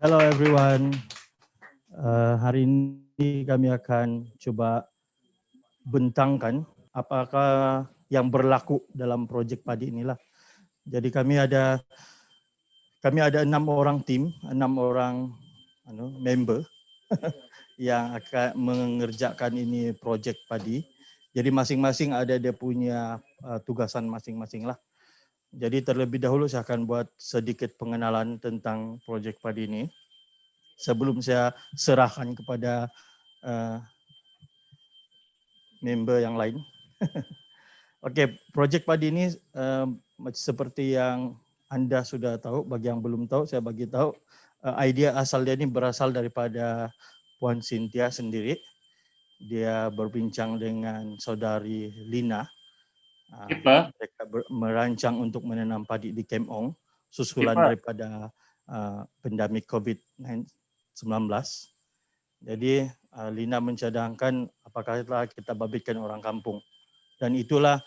Hello everyone. Hari ini kami akan coba bentangkan apakah yang berlaku dalam projek padi inilah. Jadi kami ada 6 orang tim, 6 orang member yang akan mengerjakan ini projek padi. Jadi masing-masing ada dia punya tugasan masing-masing lah. Jadi terlebih dahulu saya akan buat sedikit pengenalan tentang projek padi ini sebelum saya serahkan kepada member yang lain. Okey, projek padi ini seperti yang anda sudah tahu, bagi yang belum tahu saya bagi tahu, idea asal dia ini berasal daripada Puan Cynthia sendiri. Dia berbincang dengan saudari Lina. Mereka merancang untuk menanam padi di Kem Ong, susulan daripada pandemik COVID-19. Jadi Lina mencadangkan apakah kita babitkan orang kampung. Dan itulah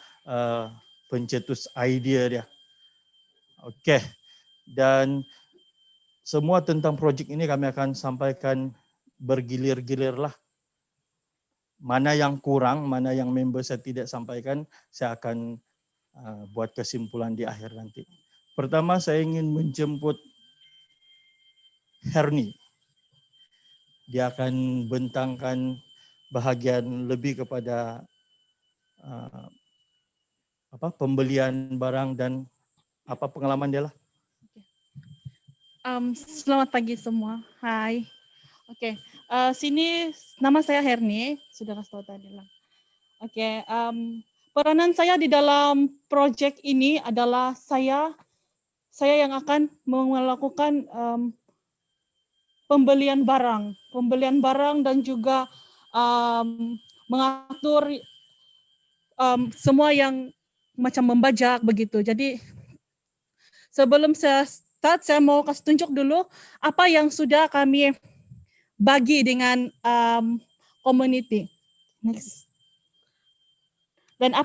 pencetus idea dia. Okey. Dan semua tentang projek ini kami akan sampaikan bergilir-gilir lah. Mana yang kurang, mana yang member saya tidak sampaikan, saya akan buat kesimpulan di akhir nanti. Pertama saya ingin menjemput Herni. Dia akan bentangkan bahagian lebih kepada pembelian barang dan apa pengalaman dia lah. Selamat pagi semua. Hai. Oke. Sini nama saya Herni, sudah kasih tahu tadi lah. Oke. Peranan saya di dalam proyek ini adalah saya yang akan melakukan pembelian barang dan juga mengatur semua yang macam membajak begitu. Jadi sebelum saya start, saya mau kasih tunjuk dulu apa yang sudah kami bagi dengan community. Next. Dan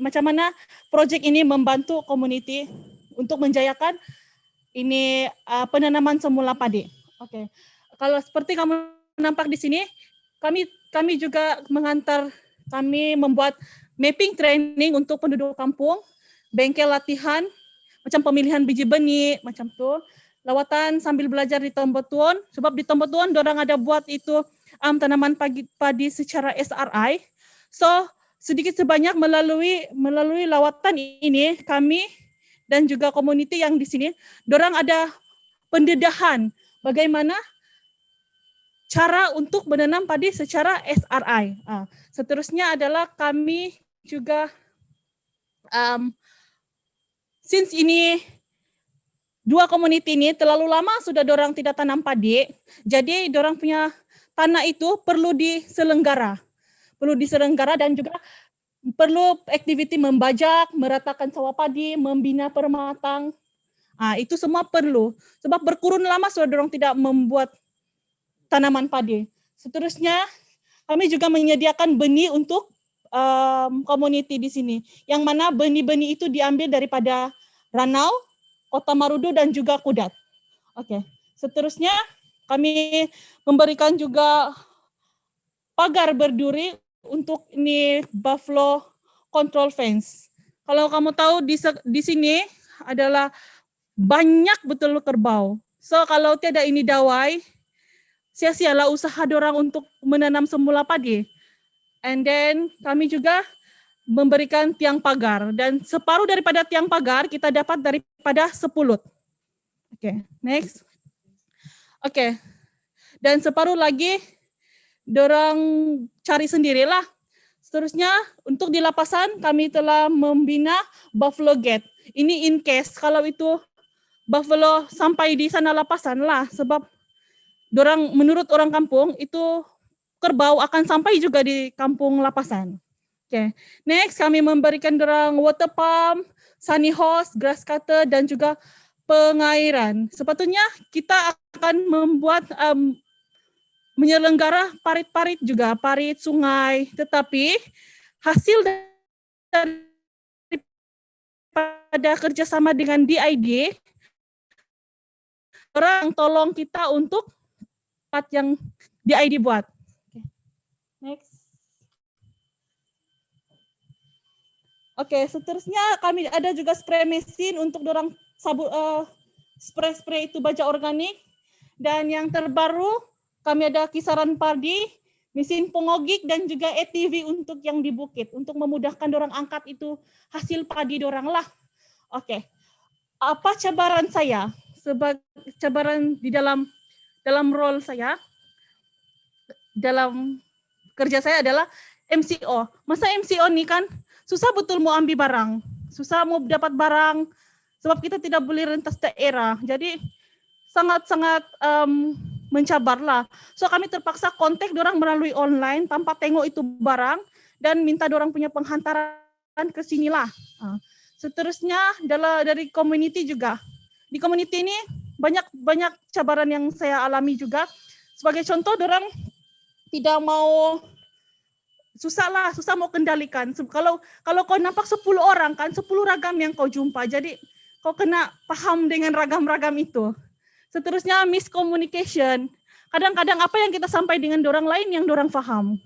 macam mana proyek ini membantu community untuk menjayakan ini penanaman semula padi. Oke. Kalau seperti kamu nampak di sini, kami juga kami membuat mapping training untuk penduduk kampung, bengkel latihan, macam pemilihan biji benih, macam tu. Lawatan sambil belajar di Tombotuan, sebab di Tombotuan dorang ada buat itu tanaman padi secara SRI. So, sedikit sebanyak melalui lawatan ini, kami dan juga community yang di sini, dorang ada pendedahan bagaimana cara untuk menanam padi secara SRI. Seterusnya adalah kami juga since ini dua community ini terlalu lama sudah dorang tidak tanam padi, jadi dorang punya tanah itu perlu diselenggara dan juga perlu aktiviti membajak, meratakan sawah padi, membina permatang. Itu semua perlu, sebab berkurun lama sudah dorang tidak membuat tanaman padi. Seterusnya kami juga menyediakan benih untuk community di sini, yang mana benih-benih itu diambil daripada Ranau, Kota Marudu dan juga Kudat. Oke. Seterusnya kami memberikan juga pagar berduri untuk ini buffalo control fence. Kalau kamu tahu di sini adalah banyak betul kerbau. So kalau tiada ini dawai, sia-sialah usaha dorang untuk menanam semula padi. And then kami juga memberikan tiang pagar, dan separuh daripada tiang pagar kita dapat daripada sepulut. Oke, next. Oke. Dan separuh lagi dorang cari sendirilah. Seterusnya untuk di lapasan kami telah membina buffalo gate. Ini in case kalau itu buffalo sampai di sana lapasan lah, sebab menurut orang kampung itu kerbau akan sampai juga di kampung lapasan. Oke. Next kami memberikan dorang water pump, sunny hose, grass cutter dan juga pengairan. Sepatutnya kita akan membuat menyelenggara parit-parit juga, parit sungai, tetapi hasil daripada kerjasama dengan DID, orang tolong kita untuk part yang di ID buat. Next. Oke, seterusnya kami ada juga spray mesin untuk dorang spray itu baja organik. Dan yang terbaru kami ada kisaran padi, mesin pengogik dan juga ATV untuk yang di bukit untuk memudahkan dorang angkat itu hasil padi dorang lah. Oke. Apa cabaran saya? Cabaran di dalam role saya, dalam kerja saya adalah MCO. Masa MCO ini kan susah betul mau ambil barang, susah mau dapat barang, sebab kita tidak boleh rentas daerah. Jadi sangat-sangat mencabar lah. So kami terpaksa kontak dorang melalui online tanpa tengok itu barang dan minta dorang punya penghantaran ke sinilah. Seterusnya dari community juga. Di community ini banyak cabaran yang saya alami juga. Sebagai contoh, dorang tidak mau susah mau kendalikan. Kalau kau nampak 10 orang kan, 10 ragam yang kau jumpa. Jadi kau kena paham dengan ragam-ragam itu. Seterusnya miscommunication. Kadang-kadang apa yang kita sampaikan dengan dorang lain yang dorang paham.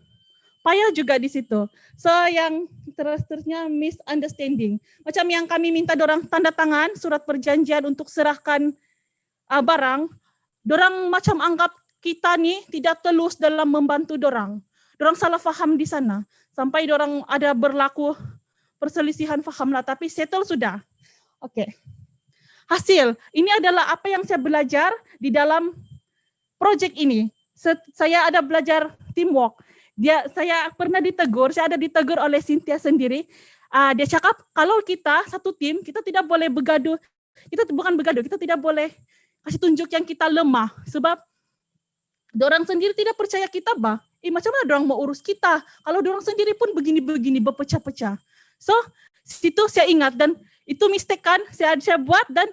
Payah juga di situ. So yang terusnya misunderstanding. Macam yang kami minta dorang tanda tangan surat perjanjian untuk serahkan barang, dorang macam anggap kita nih tidak tulus dalam membantu dorang. Dorang salah faham di sana. Sampai dorang ada berlaku perselisihan faham lah, tapi settle sudah. Oke. Hasil, ini adalah apa yang saya belajar di dalam project ini. Saya ada belajar teamwork. Saya pernah ditegur, saya ada ditegur oleh Cynthia sendiri. Dia cakap, kalau kita satu tim, kita tidak boleh begaduh. Kita bukan begaduh, kita tidak boleh kasih tunjuk yang kita lemah. Sebab dorang sendiri tidak percaya kita, macam mana dorang mau urus kita? Kalau dorang sendiri pun begini-begini, berpecah-pecah. So, situ saya ingat dan itu mistake kan, saya buat dan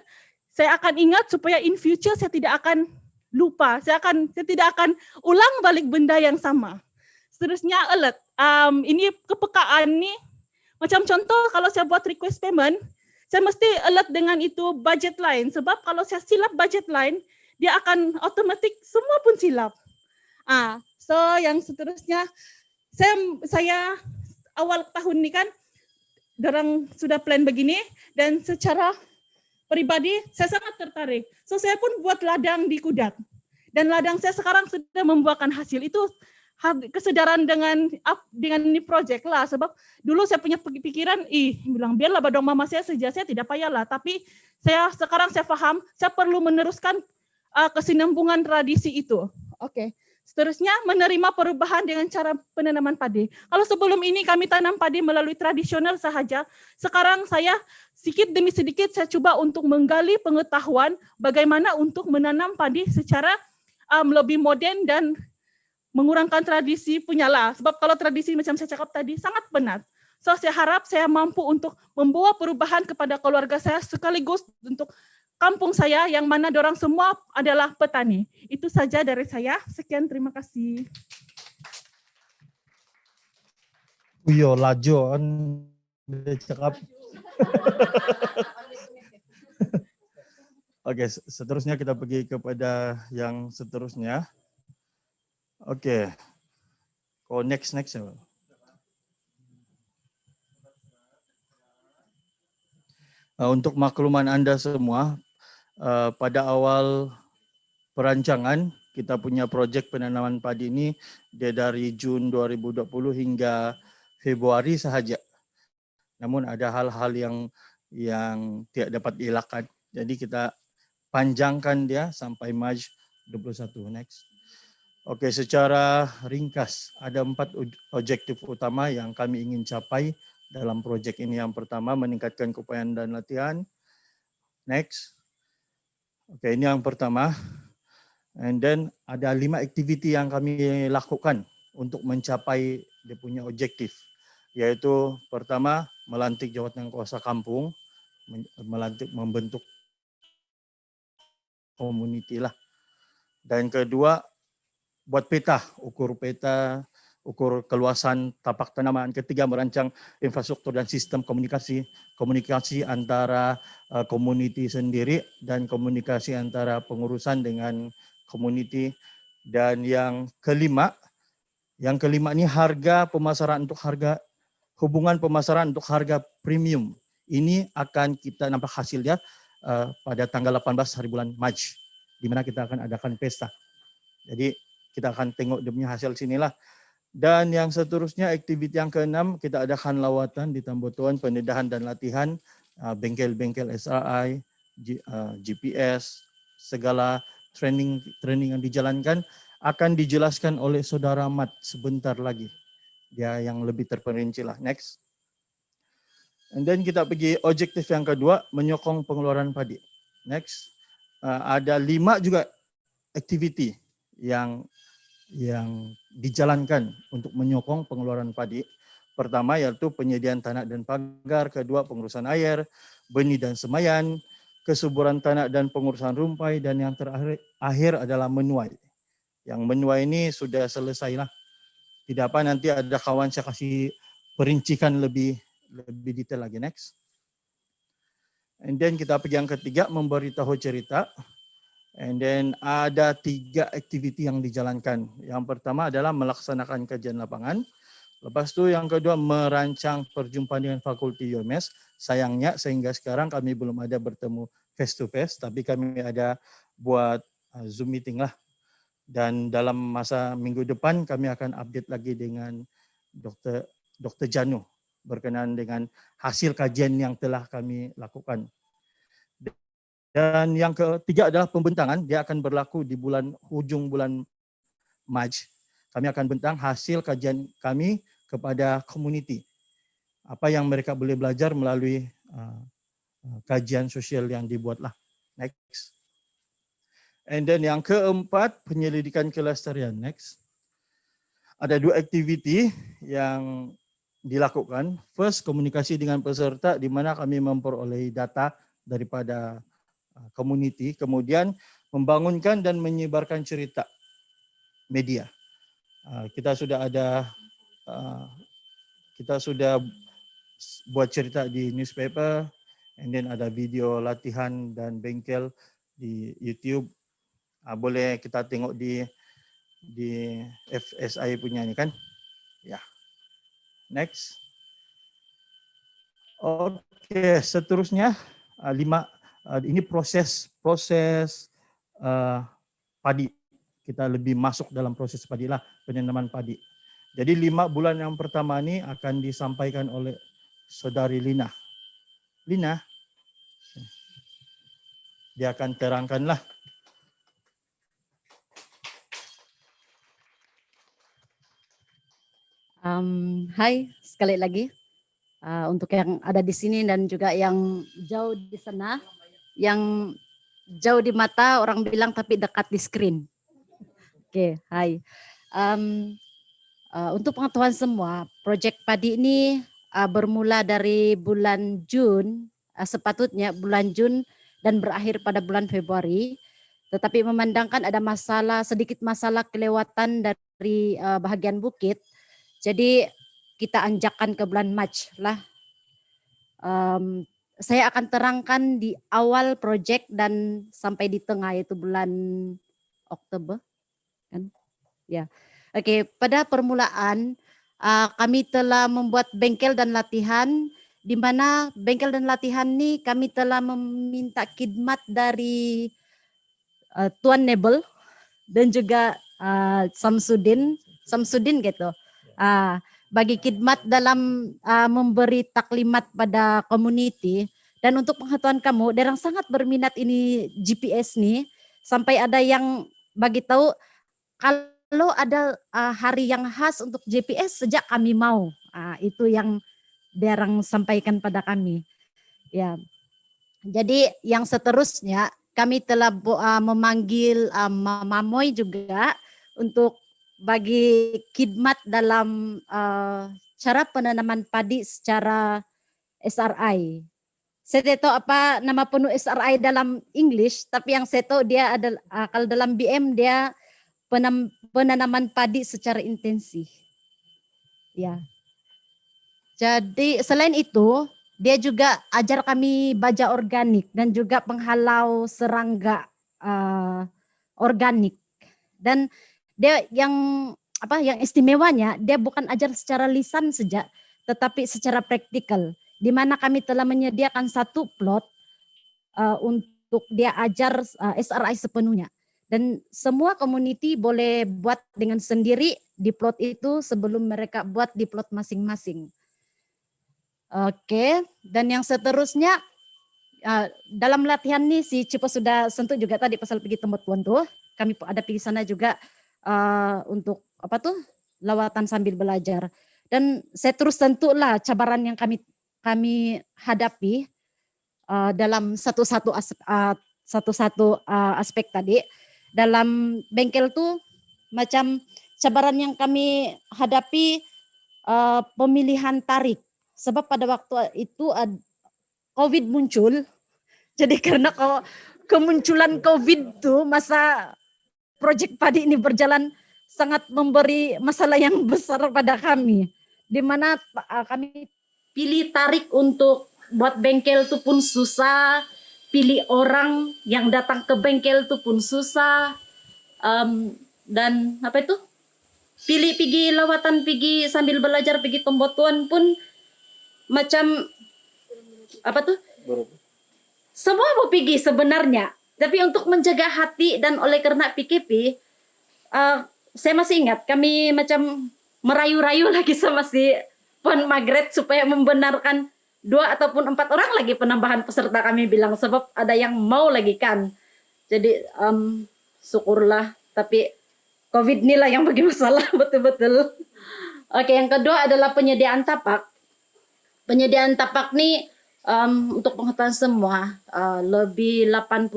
saya akan ingat supaya in future saya tidak akan lupa, saya tidak akan ulang balik benda yang sama. Seterusnya alert, ini kepekaan nih, macam contoh kalau saya buat request payment, saya mesti alert dengan itu budget line, sebab kalau saya silap budget line, dia akan otomatis semua pun silap. So yang seterusnya, saya awal tahun ini kan, dorang sudah plan begini, dan secara pribadi saya sangat tertarik. So saya pun buat ladang di Kudat. Dan ladang saya sekarang sudah membuahkan hasil. Itu kesedaran dengan ini project lah. Sebab dulu saya punya pikiran, bilang biarlah badong mama saya saja, saya tidak payahlah. Tapi sekarang saya paham, saya perlu meneruskan kesinambungan tradisi itu. Oke. Seterusnya menerima perubahan dengan cara penanaman padi. Kalau sebelum ini kami tanam padi melalui tradisional sahaja, sekarang saya sedikit demi sedikit saya coba untuk menggali pengetahuan bagaimana untuk menanam padi secara lebih modern dan mengurangkan tradisi punyalah. Sebab kalau tradisi macam saya cakap tadi sangat benar. So saya harap saya mampu untuk membawa perubahan kepada keluarga saya sekaligus untuk kampung saya yang mana dorang semua adalah petani. Itu saja dari saya. Sekian, terima kasih. Yo lajo kan dia cakap. Oke, seterusnya kita pergi kepada yang seterusnya. Oke. Oh, next. Untuk makluman Anda semua, pada awal perancangan kita punya proyek penanaman padi ini dia dari Jun 2020 hingga Februari sahaja. Namun ada hal-hal yang tidak dapat dielakkan. Jadi kita panjangkan dia sampai Mac 21. Next. Oke, secara ringkas ada 4 objektif utama yang kami ingin capai dalam proyek ini. Yang pertama, meningkatkan keupayaan dan latihan. Next. Oke, ini yang pertama. And then ada 5 aktiviti yang kami lakukan untuk mencapai dia punya objektif. Yaitu pertama, melantik jawatan kuasa kampung, membentuk community lah. Dan kedua, buat peta, ukur ukur keluasan tapak tanaman. Ketiga, merancang infrastruktur dan sistem komunikasi antara komuniti sendiri dan komunikasi antara pengurusan dengan komuniti. Dan yang kelima ini harga pemasaran untuk harga hubungan pemasaran untuk harga premium. Ini akan kita nampak hasilnya pada tanggal 18 hari bulan Mac, di mana kita akan adakan pesta. Jadi kita akan tengok dia punya hasil sinilah. Dan yang seterusnya, aktiviti yang keenam, kita adakan lawatan di Tambutuan, pendedahan dan latihan bengkel-bengkel SRI, GPS, segala training yang dijalankan akan dijelaskan oleh Saudara Mat sebentar lagi. Dia yang lebih terperinci lah. Next. And then kita pergi objektif yang kedua, menyokong pengeluaran padi. Next. Ada 5 juga aktiviti yang dijalankan untuk menyokong pengeluaran padi. Pertama yaitu penyediaan tanah dan pagar, kedua pengurusan air, benih dan semayan, kesuburan tanah dan pengurusan rumpai, dan yang terakhir adalah menuai. Yang menuai ini sudah selesai lah. Tidak apa, nanti ada kawan saya kasih perincikan lebih detail lagi. Next. And then kita pergi yang ketiga, memberitahu cerita. And then ada 3 aktiviti yang dijalankan. Yang pertama adalah melaksanakan kajian lapangan. Lepas itu yang kedua, merancang perjumpaan dengan fakulti UMS. Sayangnya sehingga sekarang kami belum ada bertemu face to face, tapi kami ada buat Zoom meeting lah. Dan dalam masa minggu depan kami akan update lagi dengan Dr. Janu berkenaan dengan hasil kajian yang telah kami lakukan. Dan yang ketiga adalah pembentangan. Dia akan berlaku di ujung bulan Mac. Kami akan bentang hasil kajian kami kepada community. Apa yang mereka boleh belajar melalui kajian sosial yang dibuatlah. Next. And then yang keempat, penyelidikan kelestarian. Next. Ada 2 aktiviti yang dilakukan. First, komunikasi dengan peserta di mana kami memperoleh data daripada community, kemudian membangunkan dan menyebarkan cerita media. Kita sudah buat cerita di newspaper, and then ada video latihan dan bengkel di YouTube. Boleh kita tengok di FSI punya ini kan. Ya. Next. Oke, seterusnya 5 ini proses padi. Kita lebih masuk dalam proses padi lah, penanaman padi. Jadi 5 bulan yang pertama ini akan disampaikan oleh Saudari Lina. Lina, dia akan terangkanlah. Hai sekali lagi untuk yang ada di sini dan juga yang jauh di sana, yang jauh di mata orang bilang tapi dekat di screen. Oke, hai. Untuk pengetahuan semua, proyek padi ini bermula dari bulan Jun, sepatutnya bulan Jun dan berakhir pada bulan Februari. Tetapi memandangkan ada sedikit masalah kelewatan dari bahagian bukit, jadi kita anjakkan ke bulan Mac lah. Saya akan terangkan di awal proyek dan sampai di tengah, yaitu bulan Oktober, kan? Ya, oke. Pada permulaan kami telah membuat bengkel dan latihan, di mana bengkel dan latihan ini kami telah meminta khidmat dari Tuan Nebel dan juga Samsudin gitu. Bagi khidmat dalam memberi taklimat pada community. Dan untuk pengetahuan kamu, derang sangat berminat ini GPS nih, sampai ada yang bagi tahu kalau ada hari yang khas untuk GPS sejak kami mau. Itu yang derang sampaikan pada kami. Ya. Jadi yang seterusnya kami telah memanggil Mamoy juga untuk bagi khidmat dalam cara penanaman padi secara SRI. Saya tidak tahu apa nama penuh SRI dalam English, tapi yang saya tahu dia adalah kalau dalam BM dia penanaman padi secara intensif. Ya. Jadi selain itu, dia juga ajar kami baja organik dan juga penghalau serangga organik. Dan dia yang istimewanya, dia bukan ajar secara lisan saja, tetapi secara praktikal, di mana kami telah menyediakan satu plot untuk dia ajar SRI sepenuhnya. Dan semua community boleh buat dengan sendiri di plot itu sebelum mereka buat di plot masing-masing. Oke, dan yang seterusnya dalam latihan nih si Cipo sudah sentuh juga tadi pasal pergi tempat tuan tuh. Kami ada pergi sana juga untuk lawatan sambil belajar. Dan saya terus tentu lah cabaran yang kami hadapi dalam satu-satu aspek tadi. Dalam bengkel tuh macam cabaran yang kami hadapi pemilihan tarik. Sebab pada waktu itu COVID muncul. Jadi karena kemunculan COVID tuh masa proyek padi ini berjalan sangat memberi masalah yang besar pada kami. Di mana kami pilih tarik untuk buat bengkel tuh pun susah. Pilih orang yang datang ke bengkel tuh pun susah. Dan pilih pergi lawatan, pergi sambil belajar, pergi tombotuan pun macam semua mau pergi sebenarnya, tapi untuk menjaga hati dan oleh karena PKP saya masih ingat kami macam merayu-rayu lagi sama si Puan Margaret supaya membenarkan 2 ataupun 4 orang lagi penambahan peserta. Kami bilang sebab ada yang mau lagi kan, jadi syukurlah, tapi COVID inilah yang bagi masalah betul-betul. Oke, yang kedua adalah penyediaan tapak. Penyediaan tapak nih untuk pengetahuan semua, lebih 80%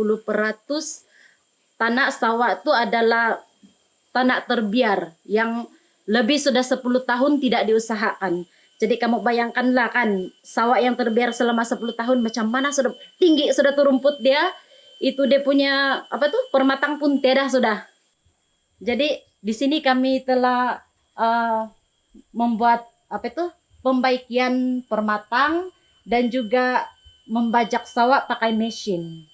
tanah sawah itu adalah tanah terbiar yang lebih sudah 10 tahun tidak diusahakan. Jadi kamu bayangkanlah kan, sawah yang terbiar selama 10 tahun macam mana, sudah tinggi, sudah turumput dia, itu dia punya permatang pun tiada sudah. Jadi di sini kami telah membuat pembaikian permatang dan juga membajak sawah pakai mesin.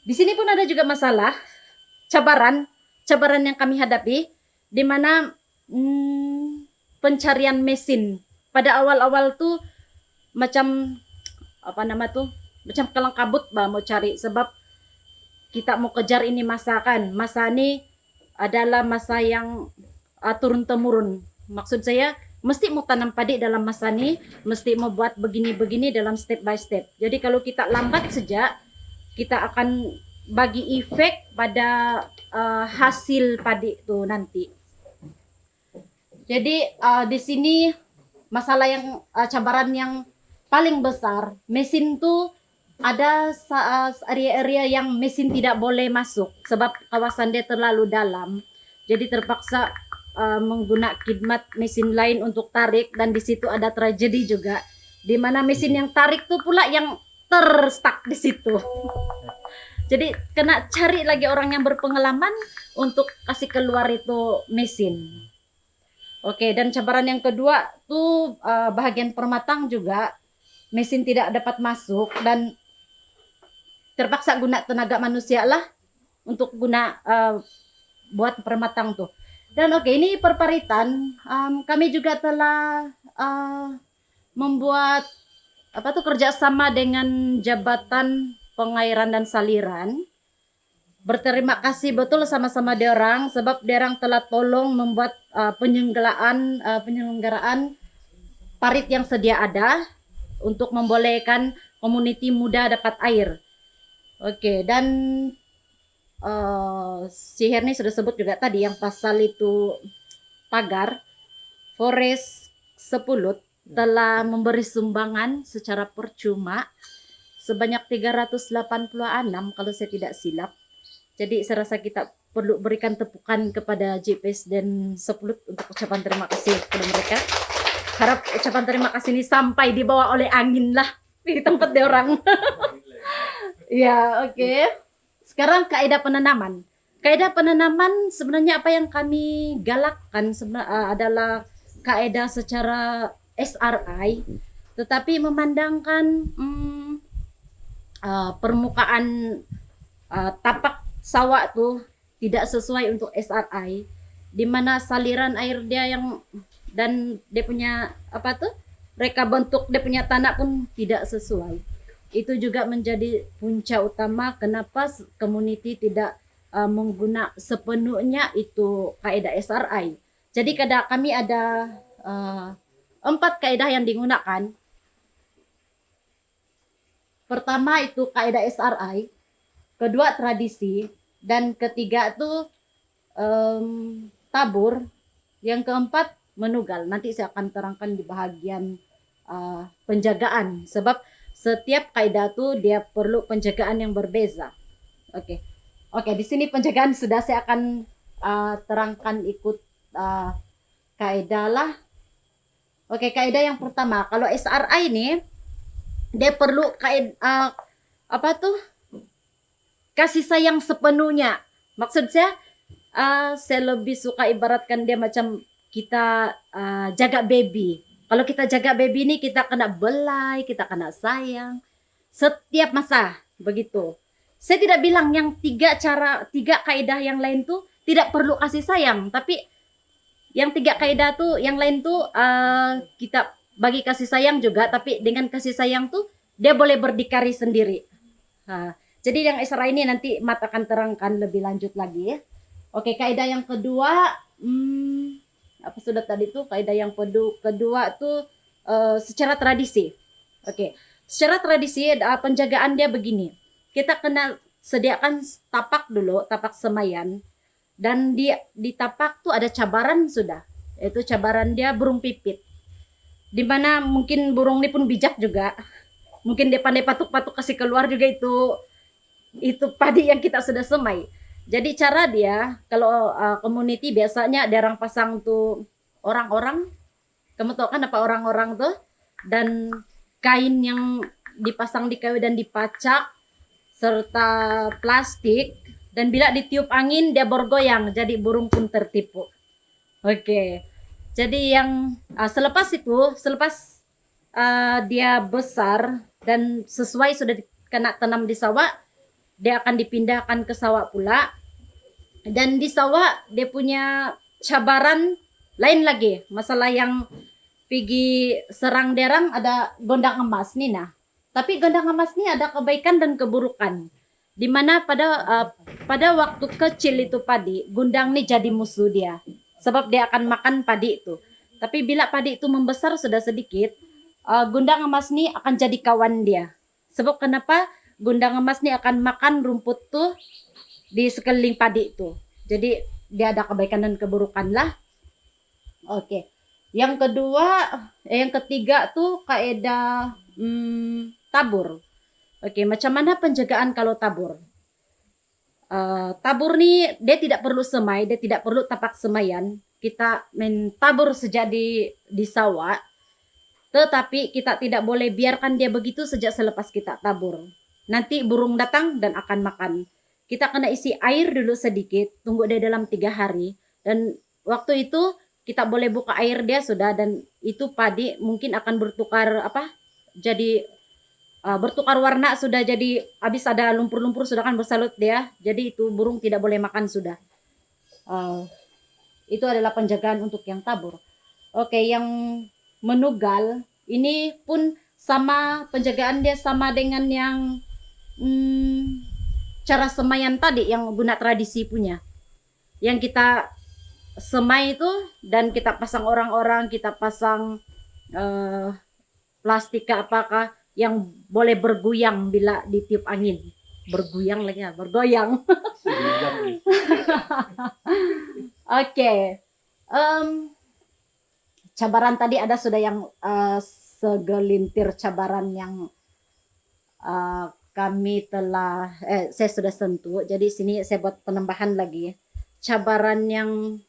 Di sini pun ada juga masalah, cabaran yang kami hadapi, di mana pencarian mesin. Pada awal-awal tuh macam macam kalang kabut mau cari, sebab kita mau kejar ini masa ini adalah masa yang turun-temurun. Maksud saya, mesti mau tanam padi dalam masa ini, mesti mau buat begini-begini dalam step by step. Jadi kalau kita lambat saja, kita akan bagi efek pada hasil padi itu nanti. Jadi di sini masalah yang cabaran yang paling besar, mesin tuh ada area-area yang mesin tidak boleh masuk sebab kawasan dia terlalu dalam. Jadi terpaksa menggunakan khidmat mesin lain untuk tarik, dan di situ ada tragedi juga di mana mesin yang tarik tuh pula yang terstuck di situ. Jadi kena cari lagi orang yang berpengalaman untuk kasih keluar itu mesin. Oke, dan cabaran yang kedua tuh bahagian permatang juga mesin tidak dapat masuk dan terpaksa guna tenaga manusia lah untuk guna buat permatang tuh. Dan ini perparitan, kami juga telah membuat kerjasama dengan Jabatan Pengairan dan Saliran. Berterima kasih betul sama-sama diorang sebab diorang telah tolong membuat penyelenggaraan parit yang sedia ada untuk membolehkan komuniti muda dapat air. Oke, dan si Herni sudah sebut juga tadi yang pasal itu pagar. Forest Sepulut telah memberi sumbangan secara percuma sebanyak 386 kalau saya tidak silap. Jadi saya rasa kita perlu berikan tepukan kepada JPS dan Sepulut untuk ucapan terima kasih kepada mereka. Harap ucapan terima kasih ini sampai dibawa oleh angin lah di tempat dia orang. Ya, oke. Sekarang kaidah penanaman. Kaidah penanaman sebenarnya apa yang kami galakkan adalah kaedah secara SRI, tetapi memandangkan permukaan tapak sawah tuh tidak sesuai untuk SRI, di mana saliran air dia yang dan dia punya apa tuh reka bentuk dia punya tanah pun tidak sesuai. Itu juga menjadi punca utama kenapa community tidak menggunakan sepenuhnya itu kaedah SRI. Jadi kami ada 4 kaedah yang digunakan. Pertama itu kaedah SRI, kedua tradisi, dan ketiga itu tabur, yang keempat menugal. Nanti saya akan terangkan di bahagian penjagaan, sebab setiap kaidah itu dia perlu penjagaan yang berbeza. Oke, di sini penjagaan sudah saya akan terangkan ikut kaidah lah. Oke, kaidah yang pertama, kalau SRI ini dia perlu apa tuh kasih sayang sepenuhnya. Maksud saya lebih suka ibaratkan dia macam kita jaga baby. Kalau kita jaga baby ini kita kena belai, kita kena sayang setiap masa begitu. Saya tidak bilang yang 3 kaidah yang lain tuh tidak perlu kasih sayang, tapi yang 3 kaidah tuh yang lain tuh kita bagi kasih sayang juga, tapi dengan kasih sayang tuh dia boleh berdikari sendiri. Jadi yang SRI ini nanti Mat akan terangkan lebih lanjut lagi ya. Oke, kaidah yang kedua, apa sudah tadi tuh kaidah yang kedua tuh secara tradisi. Oke, secara tradisi penjagaan dia begini. Kita kena sediakan tapak dulu, tapak semayan, dan di tapak tuh ada cabaran sudah. Itu cabaran dia burung pipit. Di mana mungkin burung ini pun bijak juga. Mungkin dia pandai patuk-patuk kasih keluar juga itu padi yang kita sudah semai. Jadi cara dia kalau community biasanya ada orang pasang tuh orang-orang, kamu tahu kan apa orang-orang tuh, dan kain yang dipasang di kayu dan dipacak serta plastik, dan bila ditiup angin dia bergoyang, jadi burung pun tertipu. Oke. Jadi yang selepas dia besar dan sesuai sudah kena tanam di sawah, dia akan dipindahkan ke sawah pula. Dan di sawah dia punya cabaran lain lagi. Masalah yang pergi serang derang ada gondang emas nih nah. Tapi gondang emas nih ada kebaikan dan keburukan. Dimana pada waktu kecil itu padi, gondang nih jadi musuh dia. Sebab dia akan makan padi itu. Tapi bila padi itu membesar sudah sedikit, gondang emas nih akan jadi kawan dia. Sebab kenapa? Gondang emas nih akan makan rumput tuh di sekeliling padi itu. Jadi dia ada kebaikan dan keburukan lah. Oke. Yang ketiga tuh kaidah tabur. Oke, macam mana penjagaan kalau tabur? Tabur nih dia tidak perlu semai, dia tidak perlu tapak semayan. Kita tabur sejak di sawah, tetapi kita tidak boleh biarkan dia begitu sejak selepas kita tabur. Nanti burung datang dan akan makan. Kita kena isi air dulu sedikit, tunggu dia dalam 3 hari, dan waktu itu kita boleh buka air dia sudah, dan itu padi mungkin akan bertukar bertukar warna sudah, jadi habis ada lumpur-lumpur sudah kan bersalut dia, jadi itu burung tidak boleh makan sudah. Itu adalah penjagaan untuk yang tabur. Oke, yang menugal ini pun sama, penjagaan dia sama dengan yang cara semaian tadi yang guna tradisi punya, yang kita semai itu dan kita pasang orang-orang, kita pasang plastik apakah yang boleh bergoyang bila ditiup angin. Bergoyang lagi ya, bergoyang. Oke. Cabaran tadi ada sudah yang segelintir cabaran yang saya sudah sentuh. Jadi sini saya buat penambahan lagi. Cabaran yang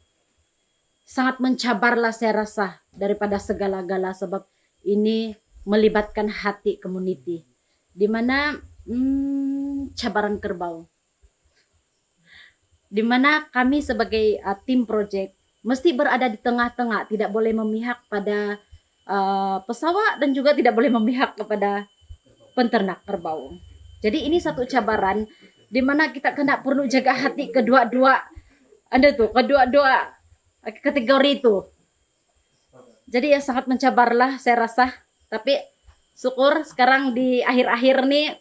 sangat mencabarlah saya rasa daripada segala-gala, sebab ini melibatkan hati community, di mana cabaran kerbau, di mana kami sebagai tim project mesti berada di tengah-tengah, tidak boleh memihak pada pesawat dan juga tidak boleh memihak kepada penternak kerbau. Jadi ini satu cabaran di mana kita kena perlu jaga hati kedua-dua kategori itu. Jadi ya sangat mencabarlah saya rasa. Tapi syukur sekarang di akhir-akhir nih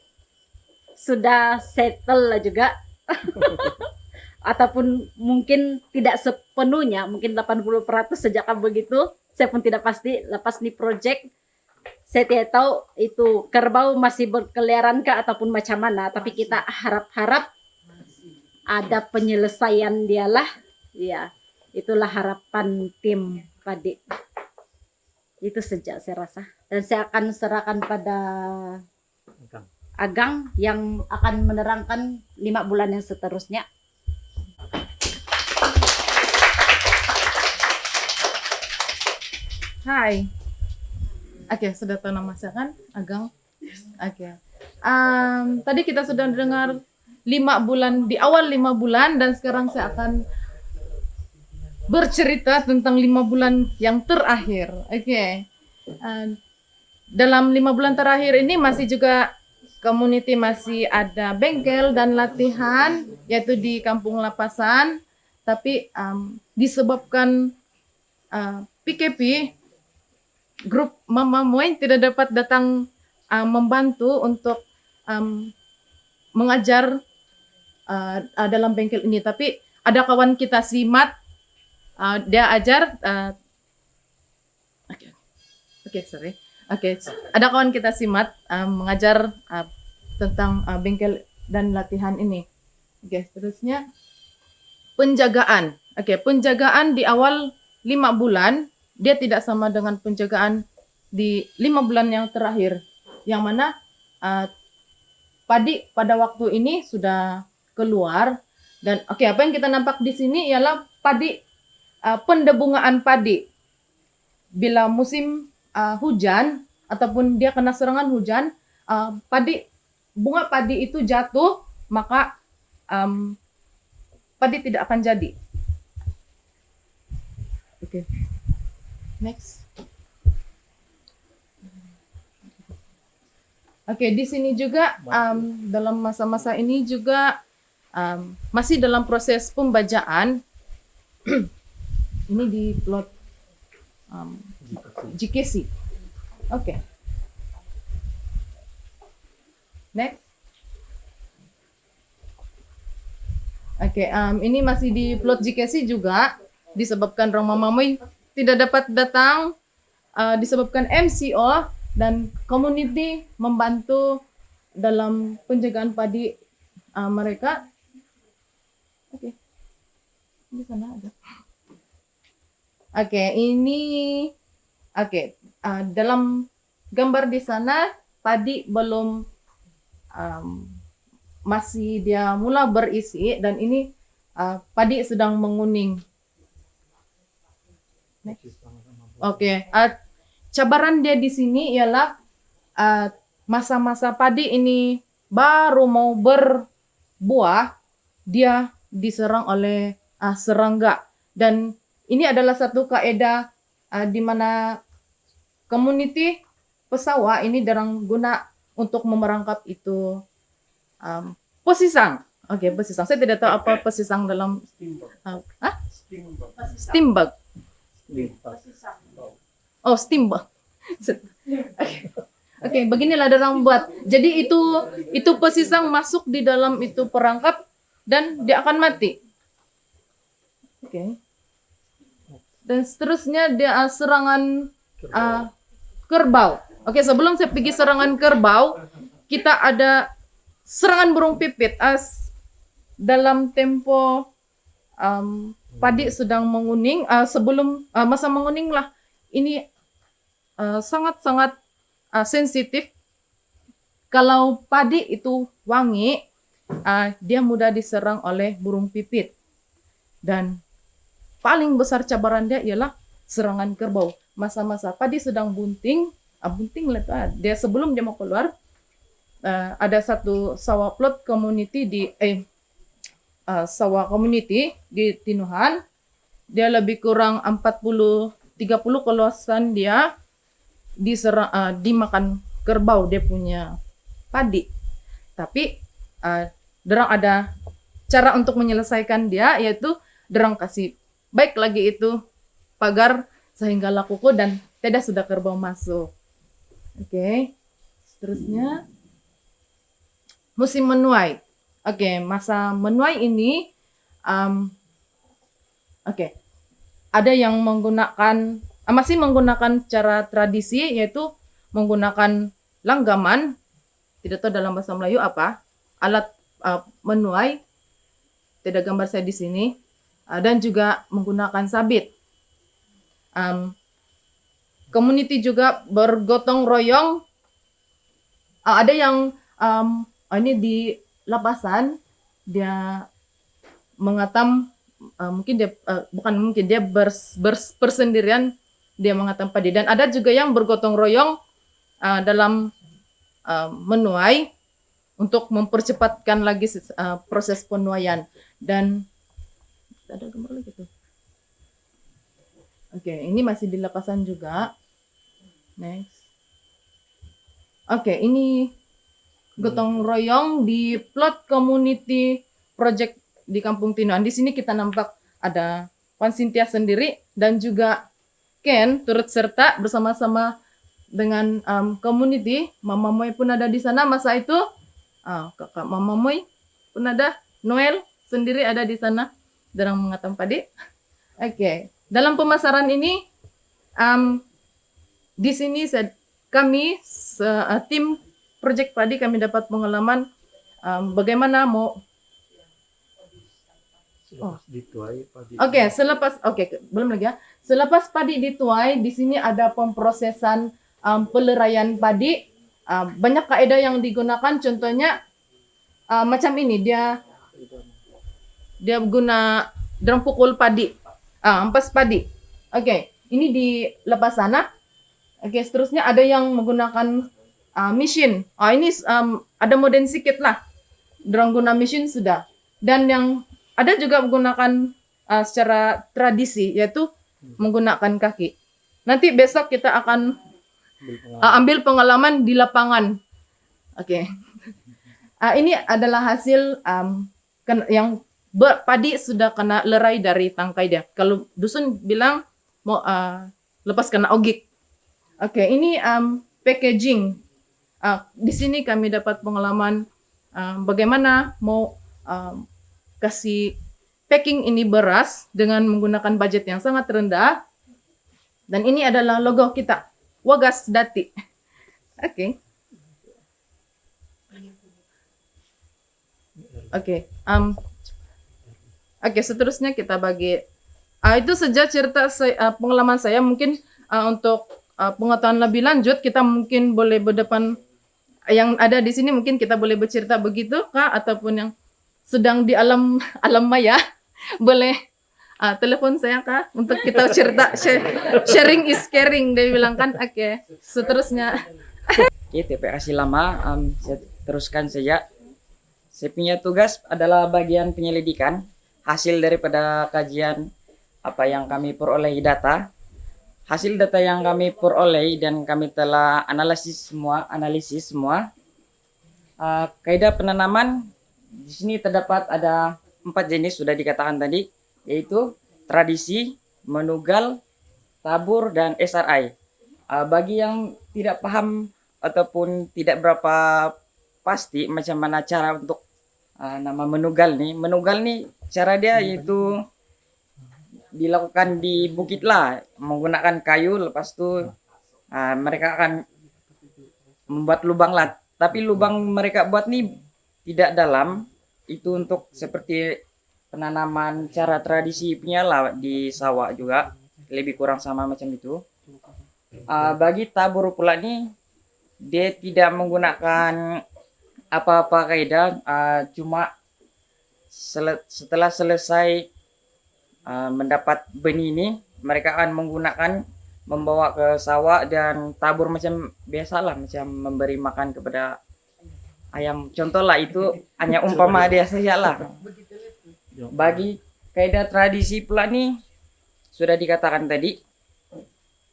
sudah settle lah juga. Ataupun mungkin tidak sepenuhnya, mungkin 80% sejak begitu. Saya pun tidak pasti lepas nih project. Saya tidak tahu itu kerbau masih berkeliaran kah ataupun macam mana. Tapi kita harap-harap ada penyelesaian dialah. Ya, itulah harapan tim Padi. Itu saja saya rasa. Dan saya akan serahkan pada Agang yang akan menerangkan 5 bulan yang seterusnya. Hai. Oke, sudah tahu nama saya kan? Agang. Oke. Tadi kita sudah dengar 5 bulan, di awal 5 bulan, dan sekarang saya akan bercerita tentang 5 bulan yang terakhir. Oke. Dalam 5 bulan terakhir ini masih juga community masih ada bengkel dan latihan, yaitu di Kampung Lapasan. Tapi disebabkan PKP, grup Mama Moy tidak dapat datang membantu untuk mengajar dalam bengkel ini. Tapi ada kawan kita si Mat, dia ajar. Ada kawan kita si Mat mengajar tentang bengkel dan latihan ini. Terusnya penjagaan. Penjagaan di awal 5 bulan dia tidak sama dengan penjagaan di 5 bulan yang terakhir, yang mana padi pada waktu ini sudah keluar. Dan apa yang kita nampak di sini ialah padi, pendebungaan padi. Bila musim hujan ataupun dia kena serangan hujan, bunga padi itu jatuh, maka padi tidak akan jadi. Next. Di sini juga dalam masa-masa ini juga masih dalam proses pembajaan. Ini di plot GKC. Next. Ini masih di plot GKC juga, disebabkan Roma Mamoy tidak dapat datang, disebabkan MCO dan community membantu dalam penjagaan padi mereka. Di sana ada. Dalam gambar di sana padi belum masih dia mula berisi, dan ini padi sedang menguning. Cabaran dia di sini ialah masa-masa padi ini baru mau berbuah, dia diserang oleh serangga. Dan ini adalah satu kaedah di mana community pesawat ini dorang guna untuk memerangkap itu pesisang. Pesisang. Saya tidak tahu apa pesisang dalam Steambug. Steambug. Beginilah dorang buat. Jadi itu pesisang masuk di dalam itu perangkap dan dia akan mati. Dan seterusnya dia serangan kerbau. Sebelum saya pergi serangan kerbau, kita ada serangan burung pipit. Dalam tempo padi sedang menguning, sebelum masa menguning lah, ini sangat-sangat sensitif. Kalau padi itu wangi, dia mudah diserang oleh burung pipit. Dan paling besar cabaran dia ialah serangan kerbau. Masa-masa padi sedang bunting dia sebelum dia mau keluar, ada satu sawah plot community di sawah community di Tinuhan. dia lebih kurang 30 kawasan dia dimakan kerbau dia punya padi. Tapi dorang ada cara untuk menyelesaikan dia, yaitu dorang kasih baik lagi itu pagar sehingga lakuku dan tidak sudah kerbau masuk. Oke. Seterusnya musim menuai. Oke, masa menuai ini ada yang menggunakan masih menggunakan cara tradisi, yaitu menggunakan langgaman. Tidak tahu dalam bahasa Melayu apa, alat menuai. Tidak gambar saya di sini. Dan juga menggunakan sabit. Community juga bergotong royong. Ada yang ini di lapasan dia mengatam, dia bersendirian dia mengatam padi, dan ada juga yang bergotong royong dalam menuai untuk mempercepatkan lagi proses penuaian. Dan ada gambar lagi tuh. Oke, ini masih di lapasan juga. Next. Oke, ini gotong royong di plot community project di Kampung Tinoan. Di sini kita nampak ada Wan Sintia sendiri dan juga Ken turut serta bersama-sama dengan community. Mama Moy pun ada di sana masa itu. Kakak Mama Moy pun ada. Noel sendiri ada di sana. Dorang mengatam padi. Oke. Dalam pemasaran ini, di sini kami tim Project Padi kami dapat pengalaman bagaimana mau. Belum lagi ya. Selepas padi dituai, di sini ada pemprosesan peleraian padi. Banyak kaidah yang digunakan, contohnya macam ini dia guna drum pukul padi. Ampas padi. Oke, ini di lepas sana. Oke, seterusnya ada yang menggunakan mesin. Ini ada modern sedikit lah. Dorang guna mesin sudah. Dan yang ada juga menggunakan secara tradisi, yaitu menggunakan kaki. Nanti besok kita akan ambil pengalaman di lapangan. Oke. Ini adalah hasil yang padi sudah kena lerai dari tangkai dia. Kalau dusun bilang mau lepas kena ogik. Oke, ini packaging. Di sini kami dapat pengalaman bagaimana mau kasih packing ini beras dengan menggunakan budget yang sangat rendah. Dan ini adalah logo kita, Wagas Dati. Oke. Oke, seterusnya kita bagi. Itu saja cerita pengalaman saya. Mungkin untuk pengetahuan lebih lanjut kita mungkin boleh berdepan yang ada di sini, mungkin kita boleh bercerita begitu kah, ataupun yang sedang di alam maya boleh telepon saya kah untuk kita cerita. Sharing is caring dia bilang kan. Oke, seterusnya. Oke, terima kasih lama. Saya teruskan saja. Saya punya tugas adalah bagian penyelidikan hasil daripada kajian apa yang kami peroleh data. Hasil data yang kami peroleh dan kami telah analisis semua. Kaidah penanaman di sini terdapat ada 4 jenis sudah dikatakan tadi, yaitu tradisi, menugal, tabur, dan SRI. Bagi yang tidak paham ataupun tidak berapa pasti macam mana cara untuk nama menugal nih cara dia yaitu dilakukan di bukit lah, menggunakan kayu. Lepas tu mereka akan membuat lubang lah, tapi lubang mereka buat nih tidak dalam. Itu untuk seperti penanaman cara tradisi punya lah di sawah juga, lebih kurang sama macam itu. Bagi tabur pula nih, dia tidak menggunakan apa-apa kaidah, cuma setelah selesai mendapat benih ini, mereka akan membawa ke sawah dan tabur macam biasalah, macam memberi makan kepada ayam. Contoh lah, itu hanya umpama dia saja lah. Bagi kaidah tradisi pula nih, sudah dikatakan tadi,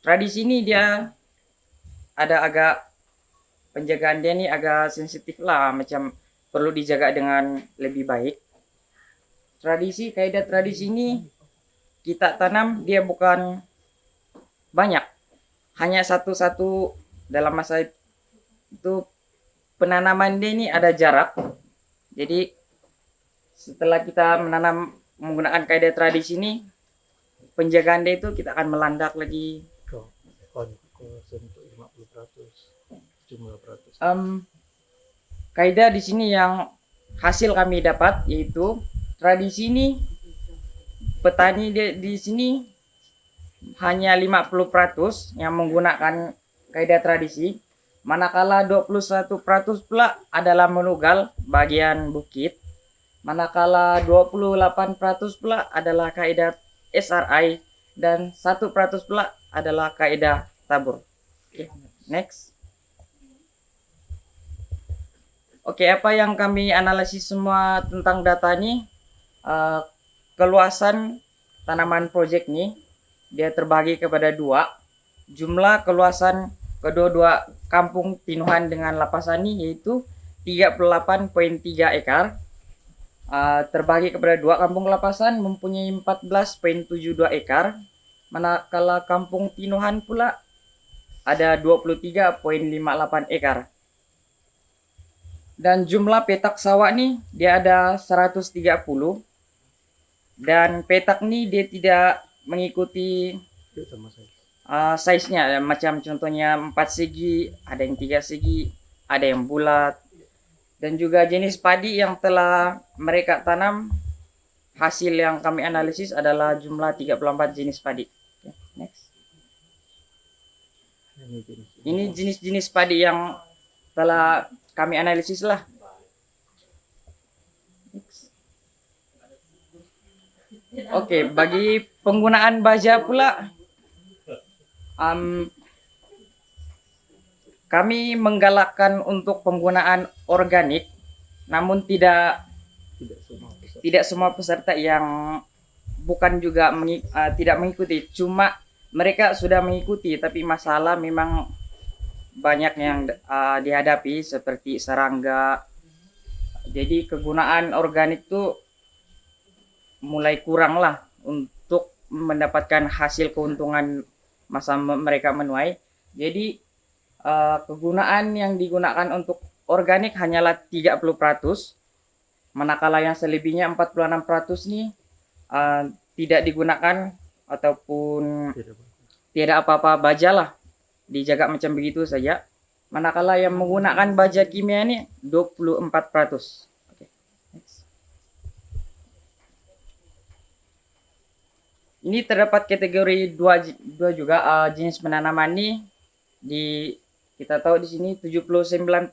tradisi ini dia ada agak penjagaan dia nih agak sensitif lah, macam perlu dijaga dengan lebih baik. Kaidah tradisi ini kita tanam dia bukan banyak, hanya satu-satu dalam masa itu penanaman dia ini ada jarak. Jadi setelah kita menanam menggunakan kaidah tradisi ini, penjagaan dia itu kita akan melandak lagi. Sentuh 50% jumlah peratus. Kaidah di sini yang hasil kami dapat yaitu tradisi ini petani di sini hanya 50% yang menggunakan kaidah tradisi, manakala 21% pula adalah menugal bagian bukit, manakala 28% pula adalah kaidah SRI dan 1% pula adalah kaidah tabur. Oke, next. Oke, apa yang kami analisis semua tentang data ini, keluasan tanaman project ini dia terbagi kepada dua. Jumlah keluasan kedua-dua kampung Tinuhan dengan Lapasan ini yaitu 38,3 ekar. Terbagi kepada dua, kampung Lapasan mempunyai 14,72 ekar, manakala kampung Tinuhan pula ada 23,58 ekar. Dan jumlah petak sawah nih dia ada 130, dan petak nih dia tidak mengikuti size-nya, macam contohnya 4 segi, ada yang 3 segi, ada yang bulat. Dan juga jenis padi yang telah mereka tanam, hasil yang kami analisis adalah jumlah 34 jenis padi. Okay, next. Ini jenis-jenis padi yang telah kami analisis lah. Oke, bagi penggunaan baja pula, kami menggalakkan untuk penggunaan organik, namun tidak semua peserta yang bukan juga tidak mengikuti, cuma mereka sudah mengikuti, tapi masalah memang banyak yang dihadapi seperti serangga. Jadi kegunaan organik tuh mulai kurang lah untuk mendapatkan hasil keuntungan masa mereka menuai. Jadi kegunaan yang digunakan untuk organik hanyalah 30%, manakala yang selebihnya 46% nih tidak digunakan ataupun tidak apa-apa baja lah, dijaga macam begitu saja. Manakala yang menggunakan baja kimia ini 24%. Oke, next. Ini terdapat kategori dua juga jenis penanaman ini. Kita tahu di sini 79%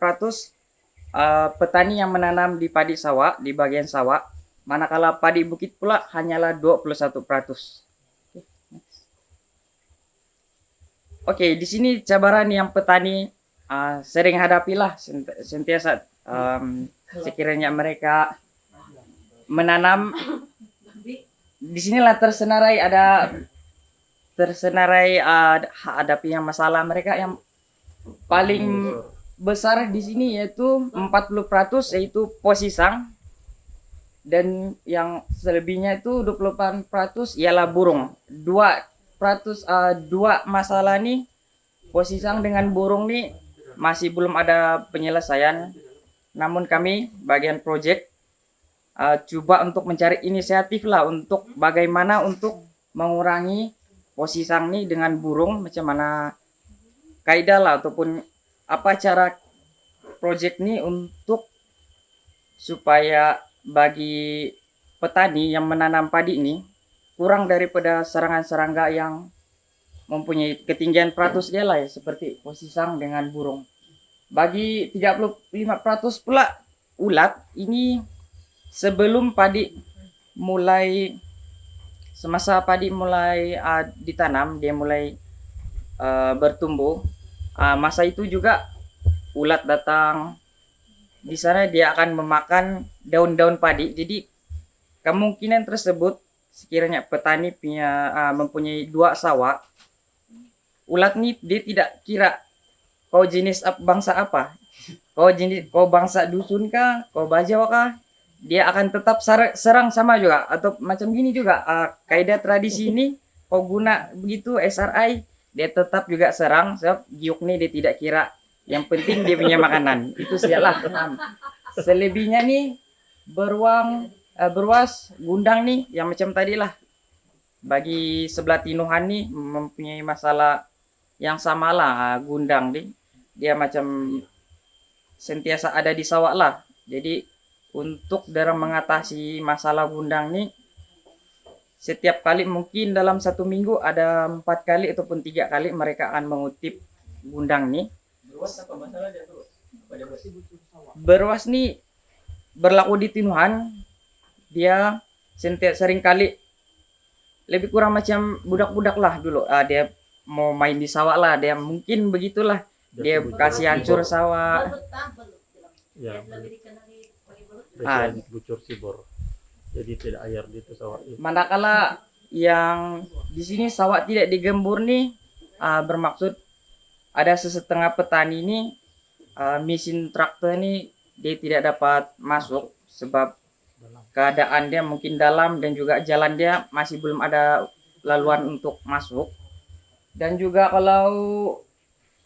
petani yang menanam di padi sawah, di bagian sawah, manakala padi bukit pula hanyalah 21%. Oke, di sini cabaran yang petani sering hadapilah sentiasa sekiranya mereka menanam. Di sinilah hadapi yang masalah mereka yang paling besar di sini yaitu 40% yaitu posisang, dan yang selebihnya itu 28% ialah burung. Dua masalah nih, posisang dengan burung nih masih belum ada penyelesaian. Namun kami bagian project coba untuk mencari inisiatif lah untuk bagaimana untuk mengurangi posisang nih dengan burung, macam mana kaidah lah ataupun apa cara project nih untuk supaya bagi petani yang menanam padi ini kurang daripada serangan serangga yang mempunyai ketinggian peratus dia lah ya, seperti posisang dengan burung. Bagi 35% pula ulat ini sebelum padi mulai, semasa padi mulai ditanam, dia mulai bertumbuh, masa itu juga ulat datang. Di sana dia akan memakan daun-daun padi. Jadi kemungkinan tersebut sekiranya petani mempunyai 2 sawah, ulat nih dia tidak kira kau jenis bangsa apa, kau bangsa dusun kah, kau Bajawa kah, dia akan tetap serang sama juga. Atau macam gini juga, kaidah tradisi ini kau guna begitu SRI, dia tetap juga serang sebab giuk nih dia tidak kira, yang penting dia punya makanan itu sialah. Selebihnya nih beruas gundang nih yang macam tadi lah, bagi sebelah Tinuhan nih mempunyai masalah yang sama lah. Gundang nih dia macam sentiasa ada di sawah lah. Jadi untuk dalam mengatasi masalah gundang nih, setiap kali mungkin dalam 1 minggu ada 4 kali ataupun 3 kali mereka akan mengutip gundang nih. Beruas nih berlaku di Tinuhan, dia sering kali lebih kurang macam budak-budak lah dulu. Dia mau main di sawah lah, dia mungkin begitulah, dia kasih hancur sawah. Ya, bucur sibor. Jadi tidak air di itu sawah. Manakala yang di sini sawah tidak digembur nih, bermaksud ada sesetengah petani ini mesin traktor ini dia tidak dapat masuk sebab keadaan dia mungkin dalam dan juga jalan dia masih belum ada laluan untuk masuk. Dan juga kalau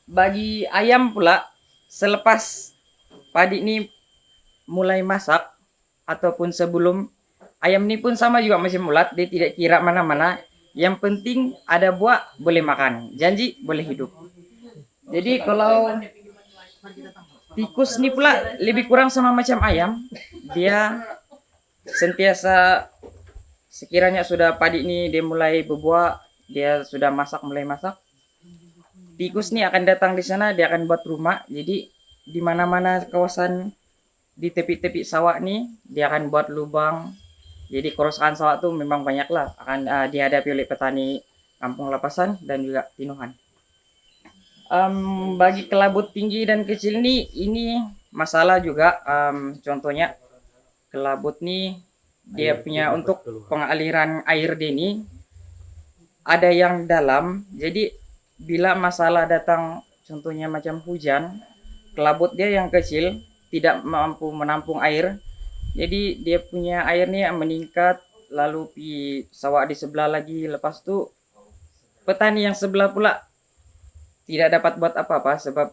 bagi ayam pula, selepas padi ini mulai masak ataupun sebelum, ayam ini pun sama juga masih ulat, dia tidak kira mana-mana, yang penting ada buah boleh makan, janji boleh hidup. Jadi kalau tikus ini pula lebih kurang sama macam ayam, dia sentiasa sekiranya sudah padi ini dia mulai berbuah, dia sudah mulai masak, tikus nih akan datang di sana, dia akan buat rumah. Jadi di mana-mana kawasan di tepi-tepi sawah nih dia akan buat lubang. Jadi kerusakan sawah tuh memang banyak lah akan dihadapi oleh petani Kampung Lapasan dan juga Tinuhan. Bagi kelabut tinggi dan kecil nih, ini masalah juga. Contohnya kelabut nih dia punya untuk pengaliran air dia ini ada yang dalam. Jadi bila masalah datang, contohnya macam hujan, kelabut dia yang kecil tidak mampu menampung air. Jadi dia punya air nih meningkat, lalu di sawah di sebelah lagi, lepas tu petani yang sebelah pula tidak dapat buat apa-apa sebab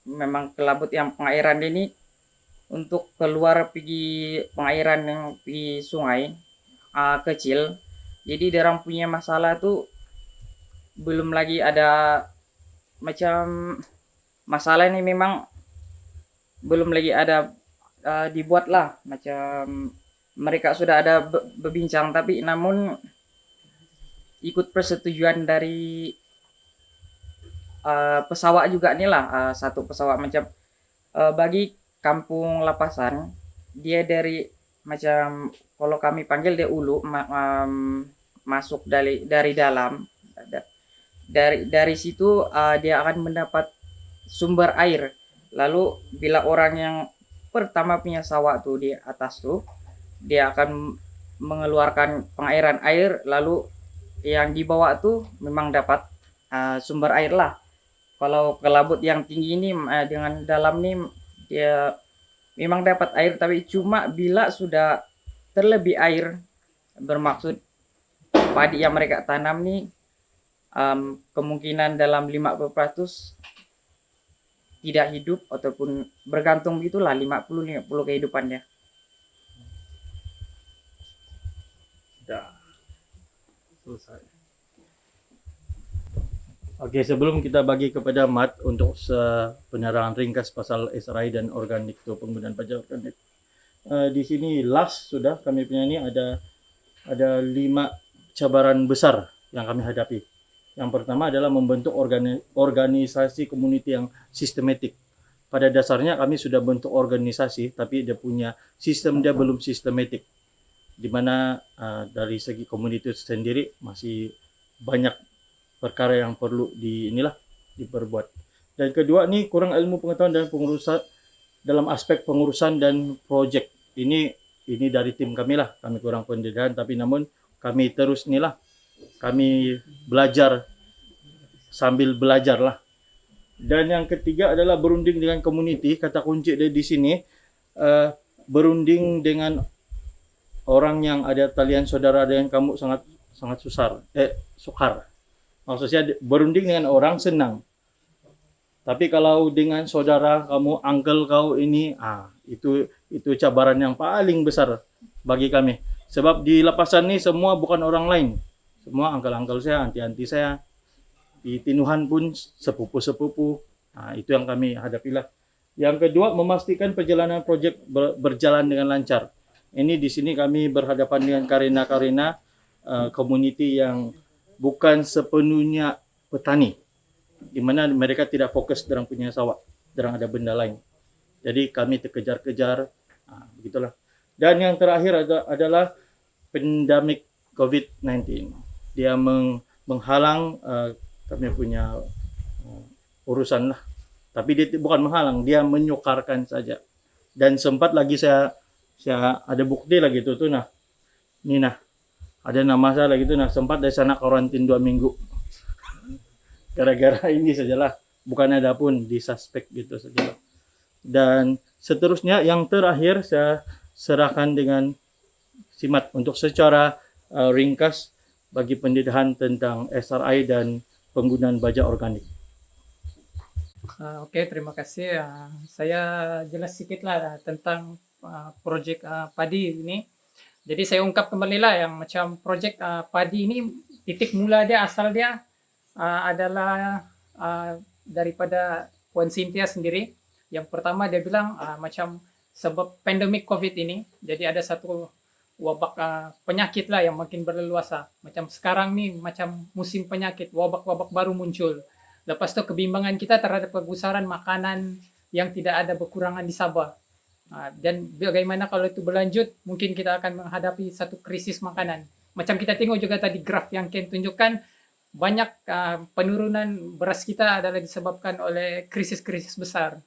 memang kelabut yang pengairan ini untuk keluar pergi pengairan yang di sungai kecil. Jadi orang punya masalah tuh belum lagi ada macam masalah ini memang belum lagi ada dibuat lah, macam mereka sudah ada berbincang tapi namun ikut persetujuan dari pesawat juga nih lah, satu pesawat macam bagi Kampung Lapasan dia dari macam kalau kami panggil dia ulu masuk dari dalam, dari situ dia akan mendapat sumber air. Lalu bila orang yang pertama punya sawah tuh di atas tuh, dia akan mengeluarkan pengairan air, lalu yang di bawah tuh memang dapat sumber air lah. Kalau kelabut yang tinggi ini dengan dalam nih dia memang dapat air, tapi cuma bila sudah terlebih air, bermaksud padi yang mereka tanam nih kemungkinan dalam 50% tidak hidup ataupun bergantung gitulah, 50-50 kehidupannya. Sudah selesai. Oke, sebelum kita bagi kepada Mat untuk penerangan ringkas pasal SRI dan organik atau penggunaan pajak organik. Di sini last sudah kami punya ini ada 5 cabaran besar yang kami hadapi. Yang pertama adalah membentuk organisasi community yang sistematik. Pada dasarnya kami sudah bentuk organisasi, tapi dia punya sistem dia belum sistematik. Di mana dari segi community sendiri masih banyak perkara yang perlu diperbuat. Dan kedua nih kurang ilmu pengetahuan dan pengurusan dalam aspek pengurusan dan project. Ini dari tim kami lah, kami kurang pendidikan, tapi namun kami terus kami belajar sambil belajar lah. Dan yang ketiga adalah berunding dengan komuniti. Kata kunci dia di sini, berunding dengan orang yang ada talian saudara dengan kamu sangat sukar. Maksudnya berunding dengan orang senang. Tapi kalau dengan saudara kamu, uncle kau ini, itu cabaran yang paling besar bagi kami. Sebab di lapasan ini semua bukan orang lain. Semua uncle-uncle saya, anti-anti saya. Di Tinuhan pun sepupu-sepupu. Itu yang kami hadapilah. Yang kedua, memastikan perjalanan proyek berjalan dengan lancar. Ini di sini kami berhadapan dengan karena community yang bukan sepenuhnya petani, di mana mereka tidak fokus dalam punya sawah, dalam ada benda lain. Jadi kami terkejar-kejar, begitulah. Dan yang terakhir adalah pandemik COVID-19. Dia menghalang kami punya urusan lah. Tapi dia bukan menghalang, dia menyukarkan saja. Dan sempat lagi saya ada bukti lagi tuh ada nama saya lagi tuh sempat dari sana karantin 2 minggu. Gara-gara ini sajalah, bukan ada pun disuspek gitu saja. Dan seterusnya yang terakhir saya serahkan dengan Simat untuk secara ringkas bagi pendidikan tentang SRI dan penggunaan baja organik. Oke, terima kasih. Saya jelas sedikit lah tentang proyek padi ini. Jadi saya ungkap kembali lah yang macam proyek padi ini, titik mula dia, asal dia adalah daripada Puan Cynthia sendiri. Yang pertama dia bilang macam sebab pandemik COVID ini, jadi ada satu wabak penyakit lah yang makin berleluasa. Macam sekarang nih, macam musim penyakit, wabak-wabak baru muncul. Lepas itu kebimbangan kita terhadap kegusaran makanan yang tidak ada berkurangan di Sabah. Dan bagaimana kalau itu berlanjut, mungkin kita akan menghadapi satu krisis makanan. Macam kita tengok juga tadi graf yang Ken tunjukkan, banyak penurunan beras kita adalah disebabkan oleh krisis-krisis besar.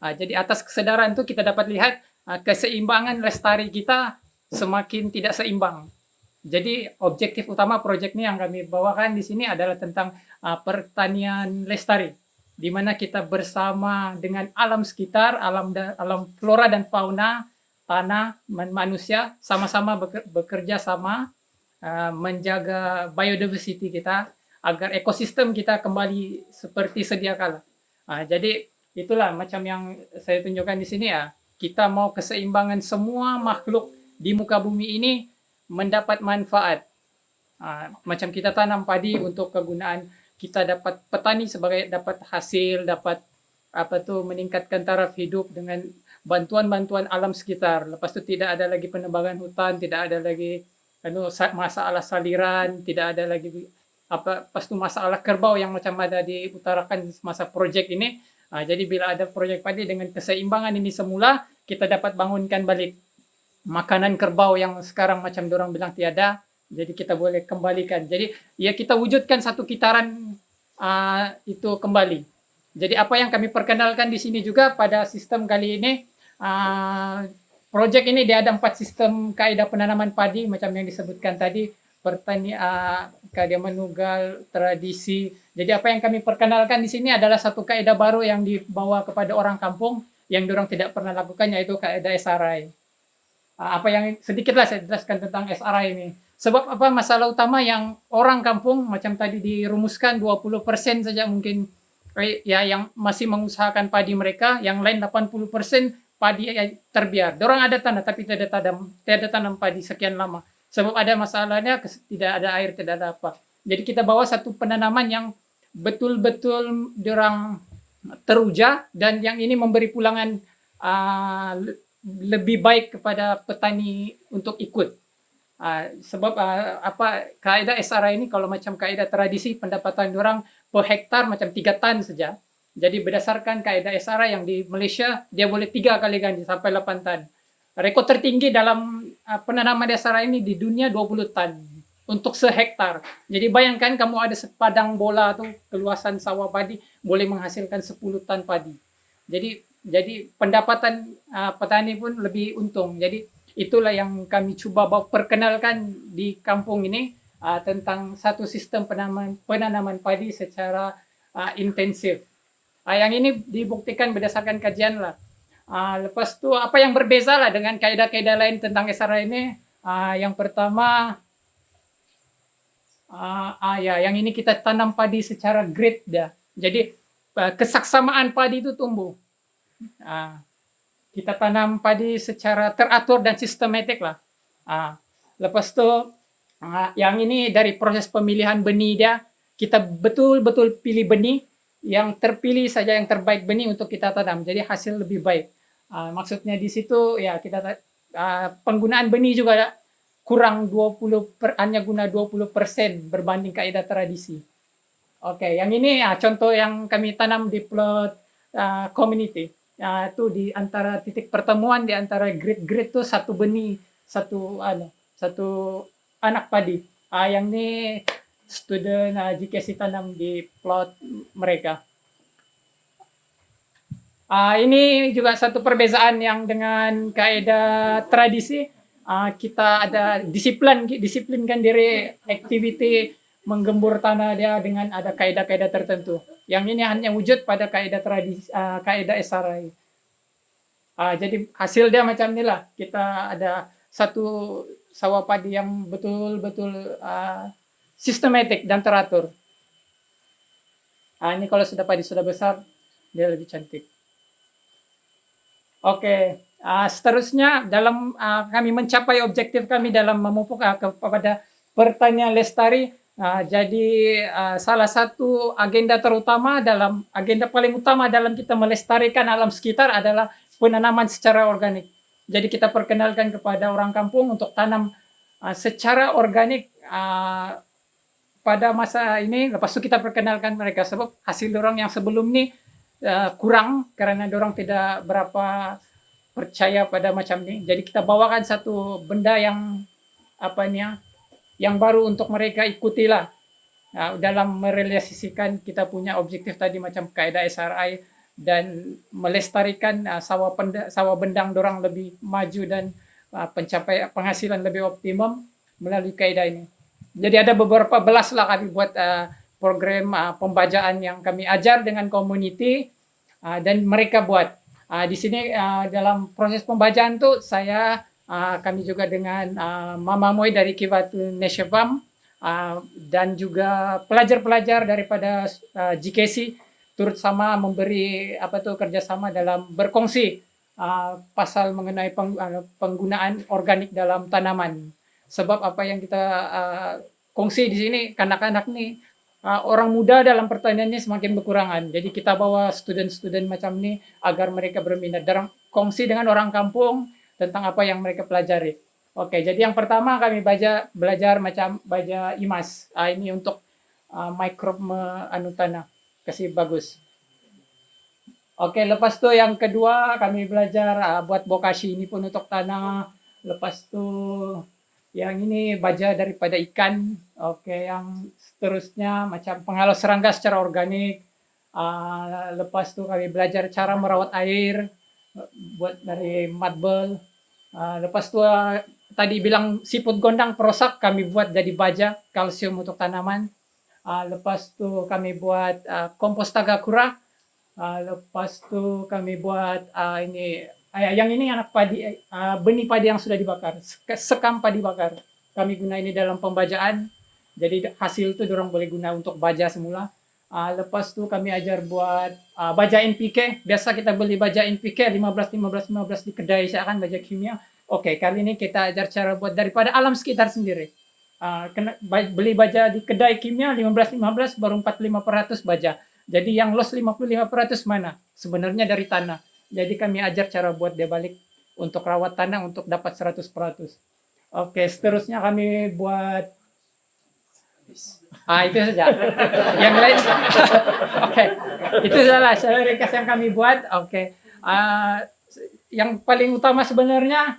Jadi atas kesadaran itu kita dapat lihat keseimbangan lestari kita semakin tidak seimbang. Jadi objektif utama proyek ini yang kami bawakan di sini adalah tentang pertanian lestari, di mana kita bersama dengan alam sekitar, alam flora dan fauna, tanah, manusia, sama-sama bekerja sama menjaga biodiversity kita agar ekosistem kita kembali seperti sedia kala. Jadi itulah macam yang saya tunjukkan di sini ya. Kita mau keseimbangan semua makhluk di muka bumi ini mendapat manfaat. Macam kita tanam padi untuk kegunaan, kita dapat petani sebagai dapat hasil, dapat meningkatkan taraf hidup dengan bantuan-bantuan alam sekitar. Lepas itu tidak ada lagi penebangan hutan, tidak ada lagi masalah saliran, tidak ada lagi lepas itu masalah kerbau yang macam ada diutarakan masa proyek ini. Jadi bila ada proyek padi dengan keseimbangan ini semula, kita dapat bangunkan balik makanan kerbau yang sekarang macam dorang bilang tiada, jadi kita boleh kembalikan. Jadi ya kita wujudkan satu kitaran itu kembali. Jadi apa yang kami perkenalkan di sini juga pada sistem kali ini, proyek ini dia ada 4 sistem kaidah penanaman padi macam yang disebutkan tadi, kaidah manugal, tradisi. Jadi apa yang kami perkenalkan di sini adalah satu kaidah baru yang dibawa kepada orang kampung yang dorang tidak pernah lakukan, yaitu kaidah SRI. Apa yang sedikitlah saya jelaskan tentang SRI ini. Sebab apa masalah utama yang orang kampung macam tadi dirumuskan 20% saja mungkin ya yang masih mengusahakan padi mereka, yang lain 80% padi terbiar. Dorang ada tanah tapi tidak tanam padi sekian lama. Sebab ada masalahnya, tidak ada air, tidak ada apa. Jadi kita bawa satu penanaman yang betul-betul dorang teruja, dan yang ini memberi pulangan lebih baik kepada petani untuk ikut. Sebab kaidah SRI ini kalau macam kaidah tradisi pendapatan orang per hektar macam 3 tan saja. Jadi berdasarkan kaidah SRI yang di Malaysia dia boleh 3 kali ganti sampai 8 tan. Rekod tertinggi dalam penanaman SRI ini di dunia 20 tan untuk sehektar. Jadi bayangkan kamu ada sepadang bola tuh keluasan sawah padi boleh menghasilkan 10 tan padi. Jadi pendapatan petani pun lebih untung. Jadi itulah yang kami coba perkenalkan di kampung ini tentang satu sistem penanaman padi secara intensif. Yang ini dibuktikan berdasarkan kajian lah. Lepas itu apa yang berbeza lah dengan kaidah-kaidah lain tentang SRA ini? Yang pertama, yang ini kita tanam padi secara grid dah. Jadi kesaksamaan padi itu tumbuh. Kita tanam padi secara teratur dan sistematik lah. Lepas itu yang ini dari proses pemilihan benih dia, kita betul-betul pilih benih yang terpilih saja yang terbaik benih untuk kita tanam. Jadi hasil lebih baik. Maksudnya di situ ya kita penggunaan benih juga kurang hanya guna 20% berbanding kaidah tradisi. Oke, yang ini contoh yang kami tanam di plot community. Itu di antara titik pertemuan di antara grid itu satu benih, satu anak padi. Yang ini student GKC tanam di plot mereka. Ini juga satu perbezaan yang dengan kaidah tradisi. Kita ada disiplinkan diri aktiviti menggembur tanah dia dengan ada kaidah-kaidah tertentu. Yang ini hanya wujud pada kaidah tradisi, kaidah SRA. Jadi hasil dia macam inilah. Kita ada satu sawah padi yang betul-betul sistematik dan teratur. Ini kalau padi sudah besar, dia lebih cantik. Oke, seterusnya dalam kami mencapai objektif kami dalam memupuk kepada pertanian lestari. Jadi salah satu agenda paling utama dalam kita melestarikan alam sekitar adalah penanaman secara organik. Jadi kita perkenalkan kepada orang kampung untuk tanam secara organik pada masa ini. Lepas itu kita perkenalkan mereka sebab hasil dorang yang sebelum ini kurang karena dorang tidak berapa percaya pada macam ini. Jadi kita bawakan satu benda yang yang baru untuk mereka ikutilah dalam merealisasikan kita punya objektif tadi macam kaidah SRI dan melestarikan sawah bendang dorang lebih maju dan pencapai penghasilan lebih optimum melalui kaidah ini. Jadi ada beberapa belas lah kami buat program pembajaan yang kami ajar dengan community dan mereka buat. Di sini dalam proses pembajaan tuh kami juga dengan Mama Moy dari Kivatu Neshebam dan juga pelajar-pelajar daripada GKC turut sama memberi kerjasama dalam berkongsi pasal mengenai penggunaan organik dalam tanaman. Sebab apa yang kita kongsi di sini kanak-kanak nih orang muda dalam pertanian ini semakin berkurangan. Jadi kita bawa student-student macam ini agar mereka berminat dalam kongsi dengan orang kampung tentang apa yang mereka pelajari. Oke, jadi yang pertama kami belajar macam baja imas. Ini untuk mikrob tanah, kasih bagus. Oke, lepas tu yang kedua kami belajar buat bokashi ini pun untuk tanah. Lepas tu yang ini baja daripada ikan. Oke, yang seterusnya macam penghalau serangga secara organik. Lepas tu kami belajar cara merawat air buat dari mudball. Lepas tu tadi bilang siput gondang perosak kami buat jadi baja kalsium untuk tanaman. Lepas tu kami buat kompos tagakura. Lepas tu kami buat yang ini anak padi, benih padi yang sudah dibakar, sekam padi bakar. Kami guna ini dalam pembajaan. Jadi hasil itu dorang boleh guna untuk baja semula. Lepas tu kami ajar buat baja NPK. Biasa kita beli baja NPK 15 di kedai, seakan baja kimia. Oke, kali ini kita ajar cara buat daripada alam sekitar sendiri. Beli baja di kedai kimia 15 baru 45% baja. Jadi yang loss 55% mana? Sebenarnya dari tanah. Jadi kami ajar cara buat dia balik untuk rawat tanah untuk dapat 100%. Oke, seterusnya kami buat itu saja. Yang lain oke. Itu salah ringkas yang kami buat. Oke. Yang paling utama sebenarnya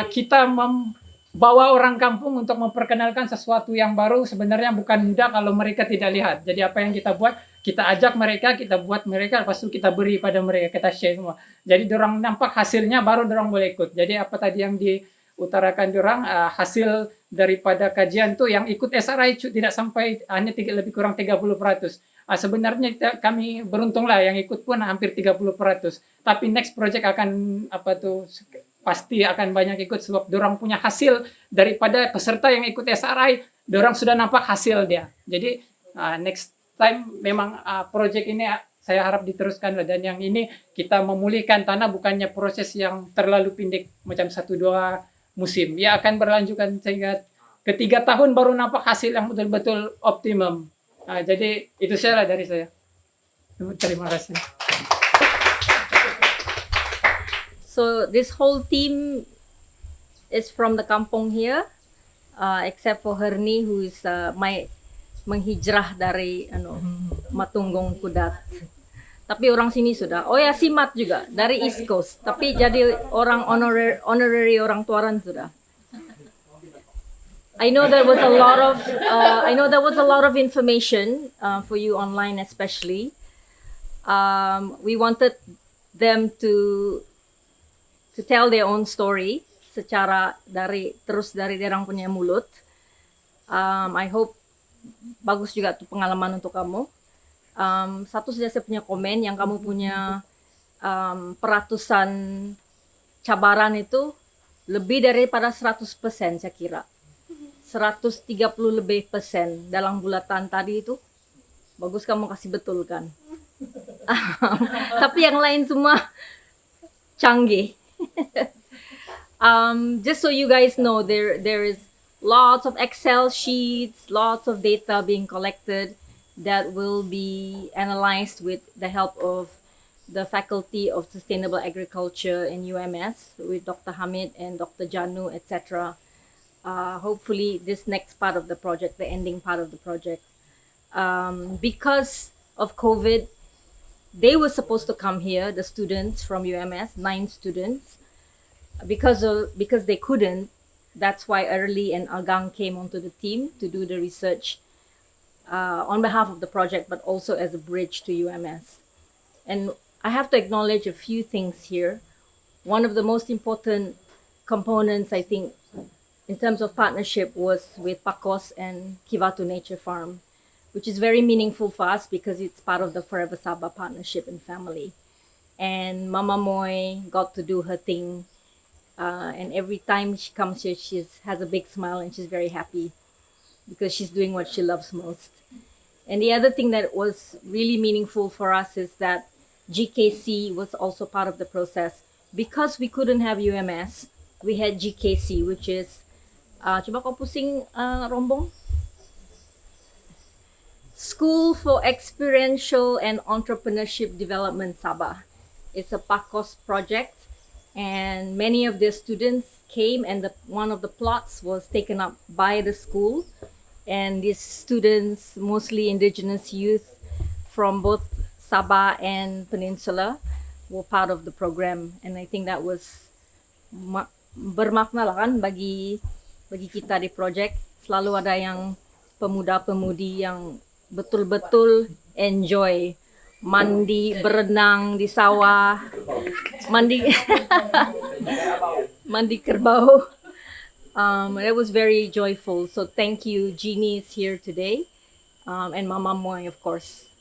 kita membawa orang kampung untuk memperkenalkan sesuatu yang baru sebenarnya bukan mudah kalau mereka tidak lihat. Jadi apa yang kita buat, kita ajak mereka, kita buat mereka, lepas itu kita beri pada mereka, kita share semua. Jadi dorang nampak hasilnya baru dorang boleh ikut. Jadi apa tadi yang utarakan orang hasil daripada kajian tuh yang ikut SRI tidak sampai hanya lebih kurang 30%. Sebenarnya kami beruntung lah yang ikut pun hampir 30%. Tapi next project akan pasti akan banyak ikut sebab dorang punya hasil daripada peserta yang ikut SRI, dorang sudah nampak hasil dia. Jadi next time memang project ini saya harap diteruskan dan yang ini kita memulihkan tanah bukannya proses yang terlalu pendek macam 1-2 musim. Ya akan berlanjutkan sehingga ketiga tahun baru nampak hasil yang betul-betul optimum. Jadi itu saja dari saya. Terima kasih. So this whole team is from the kampung here, except for Herni who is menghijrah dari Matunggong Kudat. Tapi orang sini sudah. Oh ya, Simat juga dari East Coast. Tapi jadi orang honorary orang Tuaran sudah. I know there was a lot of information for you online, especially. We wanted them to tell their own story secara dari derang punya mulut. I hope bagus juga tuh pengalaman untuk kamu. Satu saja saya punya komen yang kamu punya peratusan cabaran itu lebih daripada 100% saya kira. 130 lebih persen dalam bulatan tadi itu. Bagus kamu kasih betul kan. Tapi yang lain semua canggih. Just so you guys know, there is lots of Excel sheets, lots of data being collected that will be analyzed with the help of the Faculty of Sustainable Agriculture in UMS with Dr. Hamid and Dr. Janu, etc. Hopefully this next part of the project, the ending part of the project. Because of COVID, they were supposed to come here, the students from UMS, 9 students. Because they couldn't, that's why Early and Agang came onto the team to do the research on behalf of the project, but also as a bridge to UMS. And I have to acknowledge a few things here. One of the most important components, I think, in terms of partnership was with Pakos and Kivatu Nature Farm, which is very meaningful for us because it's part of the Forever Sabah partnership and family. And Mama Moy got to do her thing. And every time she comes here, she has a big smile and she's very happy because she's doing what she loves most. And the other thing that was really meaningful for us is that GKC was also part of the process. Because we couldn't have UMS, we had GKC, which is coba kau pusing rombong. School for Experiential and Entrepreneurship Development Sabah. It's a PAKOS project, and many of the students came, and one of the plots was taken up by the school. And these students, mostly indigenous youth from both Sabah and Peninsula, were part of the program. And I think that was bermakna lah kan bagi kita di project. Selalu ada yang pemuda-pemudi yang betul-betul enjoy mandi, berenang di sawah, mandi kerbau. It was very joyful. So thank you. Jeannie is here today, and Mama Moy, of course.